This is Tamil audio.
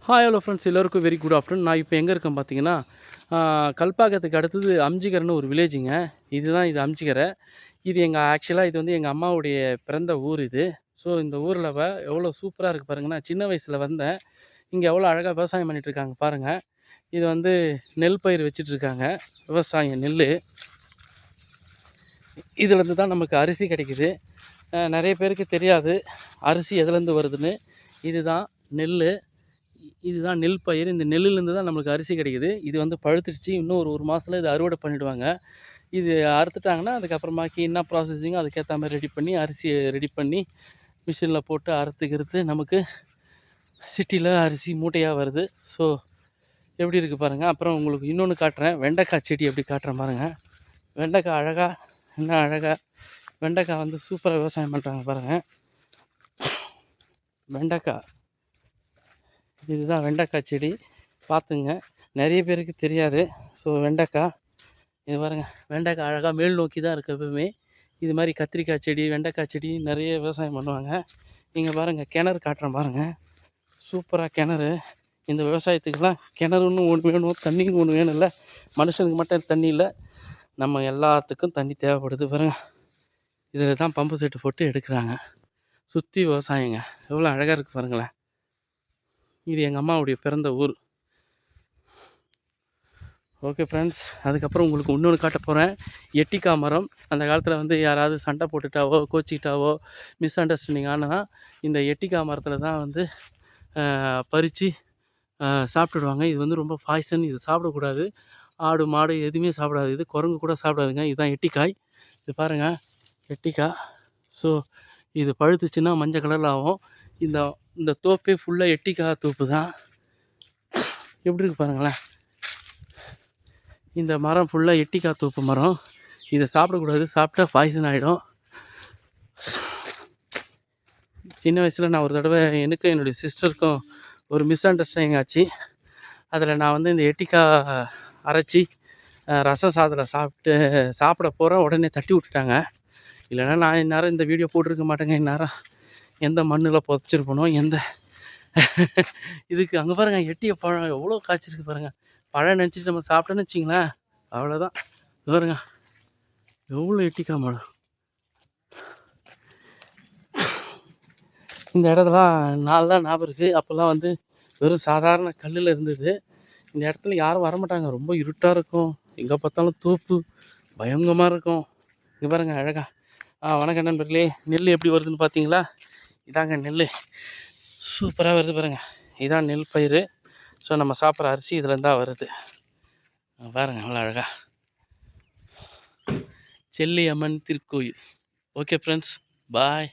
ஹாய் ஹலோ ஃப்ரெண்ட்ஸ், எல்லோருக்கும் வெரி குட் ஆஃப்டர்நூன். நான் இப்போ எங்கே இருக்கேன் பார்த்தீங்கன்னா, கல்பாக்கத்துக்கு அடுத்தது அம்ஜிகரன்னு ஒரு வில்லேஜுங்க. இது அம்ஜிகரை. இது ஆக்சுவலாக இது வந்து எங்கள் அம்மாவுடைய பிறந்த ஊர் இது. ஸோ இந்த ஊரில் எவ்வளோ சூப்பராக இருக்குது பாருங்க. நான் சின்ன வயசில் வந்தேன். இங்கே எவ்வளோ அழகாக விவசாயம் பண்ணிகிட்ருக்காங்க பாருங்கள். இது வந்து நெல் பயிர் வச்சிட்ருக்காங்க. விவசாயம் நெல். இதுலேருந்து தான் நமக்கு அரிசி கிடைக்குது. நிறைய பேருக்கு தெரியாது அரிசி எதுலேருந்து வருதுன்னு. இதுதான் நெல். இதுதான் நெல் பயிர். இந்த நெல்லுலேருந்து தான் நம்மளுக்கு அரிசி கிடைக்குது. இது வந்து பழுத்துடுச்சு. இன்னும் ஒரு மாதத்துல இதை அறுவடை பண்ணிவிடுவாங்க. இது அறுத்துட்டாங்கன்னா அதுக்கப்புறமாக்கி என்ன ப்ராசஸிங்கோ அதுக்கேற்ற மாதிரி ரெடி பண்ணி அரிசியை ரெடி பண்ணி மிஷினில் போட்டு அறுத்து நமக்கு சிட்டியில் அரிசி மூட்டையாக வருது. ஸோ எப்படி இருக்குது பாருங்கள். அப்புறம் உங்களுக்கு இன்னொன்று காட்டுறேன். வெண்டைக்காய் செடி எப்படி காட்டுறேன் பாருங்கள். வெண்டைக்காய் அழகாக வெண்டைக்காய் வந்து சூப்பராக விவசாயம் பண்ணுறாங்க பாருங்கள். வெண்டைக்காய் இதுதான் வெண்டைக்காய் செடி. பார்த்துங்க, நிறைய பேருக்கு தெரியாது. ஸோ வெண்டைக்காய் இது பாருங்கள். வெண்டைக்காய் அழகாக மேல் நோக்கி தான் இருக்குது எப்பவுமே. இது மாதிரி கத்திரிக்காய் செடி, வெண்டைக்காய் செடி நிறைய விவசாயம் பண்ணுவாங்க. நீங்கள் பாருங்கள், கிணறு காட்டுறேன் பாருங்கள். சூப்பராக கிணறு. இந்த விவசாயத்துக்கெல்லாம் கிணறுன்னு ஒன்று வேணும், தண்ணின்னு ஒன்று வேணும்ல. மனுஷனுக்கு மட்டும் தண்ணி இல்லை, நம்ம எல்லாத்துக்கும் தண்ணி தேவைப்படுது பாருங்கள். இதில் தான் பம்பு செட்டு போட்டு எடுக்கிறாங்க. சுற்றி விவசாயங்க. எவ்வளோ அழகாக இருக்குது பாருங்களேன். இது எங்கள் அம்மாவுடைய பிறந்த ஊர். ஓகே ஃப்ரெண்ட்ஸ், அதுக்கப்புறம் உங்களுக்கு இன்னொன்று காட்ட போகிறேன். எட்டிக்காய் மரம். அந்த காலத்தில் வந்து யாராவது சண்டை போட்டுட்டாவோ கோச்சிக்கிட்டாவோ மிஸ் அண்டர்ஸ்டாண்டிங் ஆனால் இந்த எட்டிக்காய் மரத்தில் தான் வந்து பறித்து சாப்பிட்டுடுவாங்க. இது வந்து ரொம்ப பாய்சன். இது சாப்பிடக்கூடாது. ஆடு மாடு எதுவுமே சாப்பிடாது. இது குரங்கு கூட சாப்பிடாதுங்க. இதுதான் எட்டிக்காய். இது பாருங்கள், எட்டிக்காய். ஸோ இது பழுத்துச்சுன்னா மஞ்சள் கலரில் ஆகும். இந்த இந்த தோப்பே ஃபுல்லாக எட்டிக்காய் தோப்பு தான். எப்படி இருக்குது பாருங்களேன். இந்த மரம் ஃபுல்லாக எட்டிக்காய் தோப்பு மரம். இதை சாப்பிடக்கூடாது. சாப்பிட்டா பாய்சன் ஆகிடும். சின்ன வயசில் நான் ஒரு தடவை எனக்கும் என்னுடைய சிஸ்டருக்கும் ஒரு மிஸ் அண்டர்ஸ்டாண்டிங் ஆச்சு. அதில் நான் வந்து இந்த எட்டிக்காய் அரைச்சி ரசம் சாதத்தில் சாப்பிட போகிறேன். உடனே தட்டி விட்டுட்டாங்க. இல்லைன்னா நான் இந்நேரம் இந்த வீடியோ போட்டிருக்க மாட்டேங்க. இந்நேரம் எந்த மண்ணில் புதைச்சிருப்பனோ இதுக்கு அங்கே பாருங்கள், எட்டிய பழம் எவ்வளோ காய்ச்சிருக்கு பாருங்கள். பழம் நினச்சிட்டு நம்ம சாப்பிட்டோன்னு வச்சிங்களேன், அவ்வளோதான். பாருங்க எவ்வளோ எட்டிக்காய் மரம். இந்த இடத்துலாம் நாள் ஞாபகம் இருக்குது. அப்போல்லாம் வந்து வெறும் சாதாரண கல்லில் இருந்தது. இந்த இடத்துல யாரும் வரமாட்டாங்க. ரொம்ப இருட்டாக இருக்கும். எங்கே பார்த்தாலும் தோப்பு பயங்கரமாக இருக்கும். இங்கே பாருங்கள் அழகா. வணக்கம் நண்பர்களே. நெல் எப்படி வருதுன்னு பார்த்தீங்களா? இதாங்க நெல். சூப்பராக வருது பாருங்கள். இதான் நெல் பயிர். ஸோ நம்ம சாப்பிட்ற அரிசி இதுலேருந்து தான் வருது. பாருங்கள் அவ்வளோ அழகா. செல்லியம்மன் திருக்கோயில். ஓகே ஃப்ரெண்ட்ஸ், பாய்.